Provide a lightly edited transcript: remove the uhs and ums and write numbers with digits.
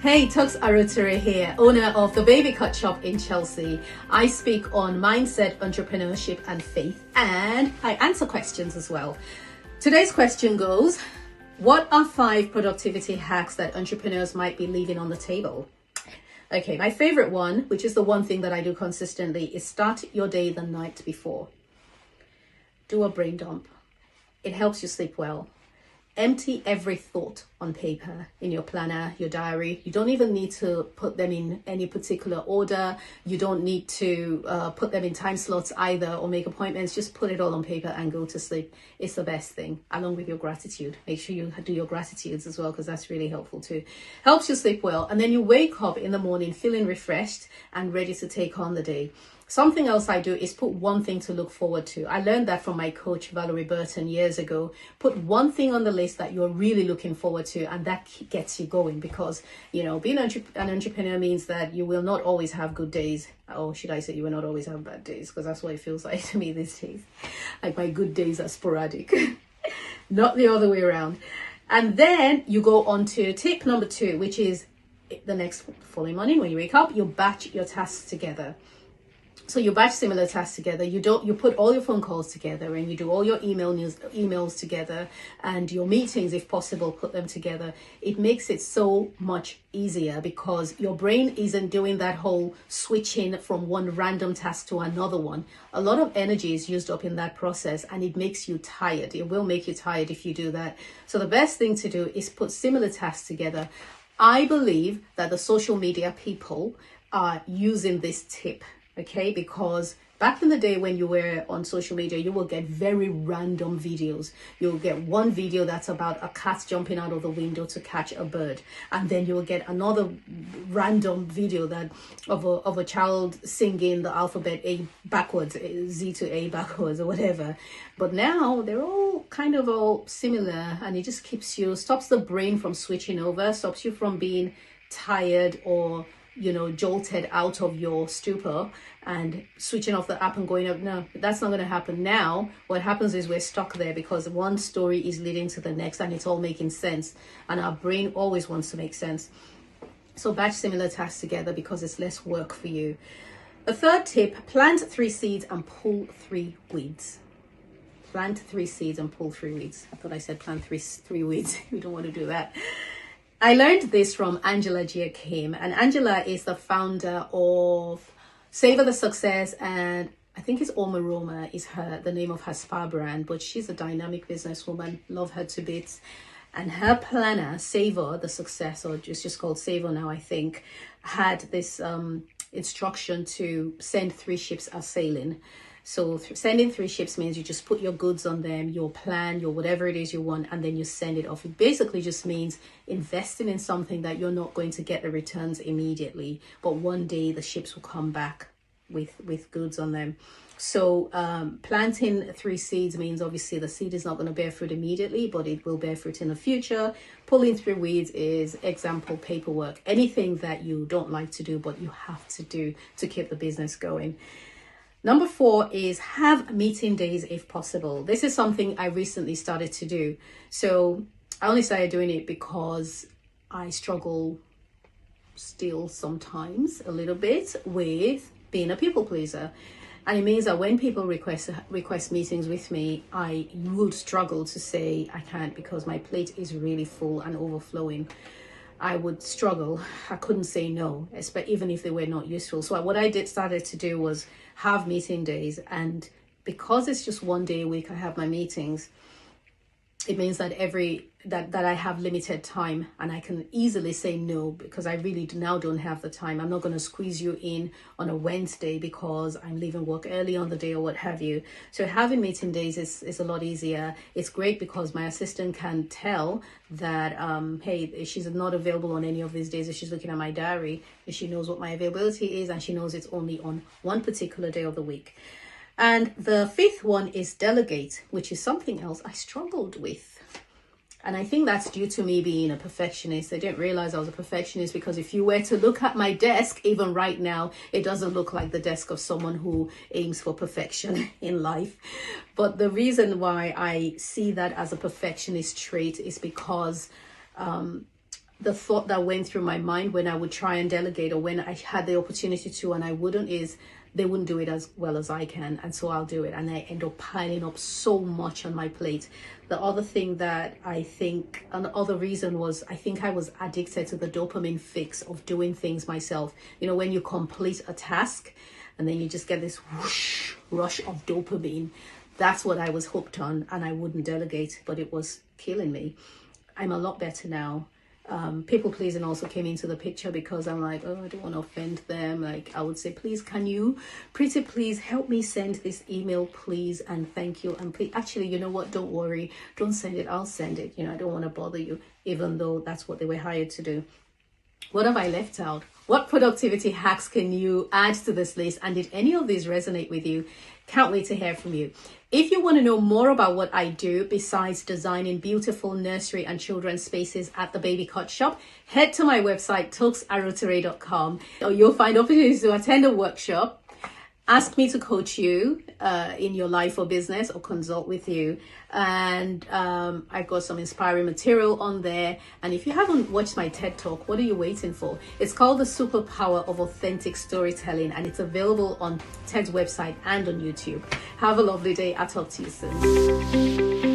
Hey, Tux Aruturi here, owner of the Baby Cut Shop in Chelsea. I speak on mindset, entrepreneurship, and faith, and I answer questions as well. Today's question goes, what are 5 productivity hacks that entrepreneurs might be leaving on the table? Okay, my favorite one, which is the one thing that I do consistently, is start your day the night before. Do a brain dump. It helps you sleep well. Empty every thought on paper, in your planner, your diary. You don't even need to put them in any particular order. You don't need to put them in time slots either or make appointments. Just put it all on paper and go to sleep. It's the best thing, along with your gratitude. Make sure you do your gratitudes as well, because that's really helpful too. Helps you sleep well. And then you wake up in the morning feeling refreshed and ready to take on the day. Something else I do is put one thing to look forward to. I learned that from my coach, Valerie Burton, years ago. Put one thing on the list that you're really looking forward to, and that gets you going, because, you know, being an entrepreneur means that you will not always have good days. Or should I say you will not always have bad days, because that's what it feels like to me these days. Like my good days are sporadic, not the other way around. And then you go on to tip number 2, which is the next following morning when you wake up, you batch your tasks together. So you batch similar tasks together. You put all your phone calls together, and you do all your emails together, and your meetings, if possible, put them together. It makes it so much easier, because your brain isn't doing that whole switching from one random task to another one. A lot of energy is used up in that process, and it makes you tired. It will make you tired if you do that. So the best thing to do is put similar tasks together. I believe that the social media people are using this tip. Okay, because back in the day when you were on social media, you will get very random videos. You'll get one video that's about a cat jumping out of the window to catch a bird, and then you will get another random video that of a child singing the alphabet A backwards, Z to A backwards, or whatever. But now they're all kind of all similar, and it just stops the brain from switching over, stops you from being tired or jolted out of your stupor and switching off the app and going up. No, that's not going to happen. Now what happens is we're stuck there, because one story is leading to the next, and it's all making sense, and our brain always wants to make sense. So batch similar tasks together, because it's less work for you. The third tip, plant 3 seeds and pull 3 weeds. Plant 3 seeds and pull 3 weeds. I thought I said plant three weeds. We don't want to do that. I learned this from Angela Giakim, and Angela is the founder of Savor the Success, and I think it's Oma Roma is the name of her spa brand, but she's a dynamic businesswoman, love her to bits. And her planner, Savor the Success, or just called Savor now, I think, had this instruction to send 3 ships are sailing. So sending 3 ships means you just put your goods on them, your plan, your whatever it is you want, and then you send it off. It basically just means investing in something that you're not going to get the returns immediately, but one day the ships will come back with goods on them. So planting 3 seeds means obviously the seed is not going to bear fruit immediately, but it will bear fruit in the future. Pulling 3 weeds is example paperwork, anything that you don't like to do, but you have to do to keep the business going. Number 4 is have meeting days if possible. This is something I recently started to do. So I only started doing it because I struggle still sometimes a little bit with being a people pleaser. And it means that when people request meetings with me, I would struggle to say I can't, because my plate is really full and overflowing. I would struggle. I couldn't say no, even if they were not useful. So what I started to do was have meeting days, and because it's just one day a week I have my meetings, it means that that I have limited time, and I can easily say no, because I really now don't have the time. I'm not going to squeeze you in on a Wednesday because I'm leaving work early on the day or what have you. So having meeting days is a lot easier. It's great because my assistant can tell that, hey, she's not available on any of these days. If she's looking at my diary, she knows what my availability is, and she knows it's only on one particular day of the week. And the 5th one is delegate, which is something else I struggled with. And I think that's due to me being a perfectionist. I didn't realize I was a perfectionist, because if you were to look at my desk, even right now, it doesn't look like the desk of someone who aims for perfection in life. But the reason why I see that as a perfectionist trait is because the thought that went through my mind when I would try and delegate, or when I had the opportunity to and I wouldn't, is they wouldn't do it as well as I can, and so I'll do it, and I end up piling up so much on my plate. The other thing that I think, another reason was, I think I was addicted to the dopamine fix of doing things myself. You know, when you complete a task and then you just get this whoosh rush of dopamine, that's what I was hooked on, and I wouldn't delegate, but it was killing me. I'm a lot better now. People pleasing also came into the picture, because I'm like, oh, I don't want to offend them. Like, I would say, please, can you pretty please help me send this email, please, and thank you, and please, actually, you know what, don't worry, don't send it, I'll send it. You know, I don't want to bother you, even though that's what they were hired to do. What have I left out? What productivity hacks can you add to this list? And did any of these resonate with you? Can't wait to hear from you. If you want to know more about what I do besides designing beautiful nursery and children's spaces at the Baby Cut Shop, head to my website, tuxarotere.com. You'll find opportunities to attend a workshop, ask me to coach you in your life or business, or consult with you. And I've got some inspiring material on there. And if you haven't watched my TED Talk, what are you waiting for? It's called The Superpower of Authentic Storytelling, and it's available on TED's website and on YouTube. Have a lovely day. I'll talk to you soon.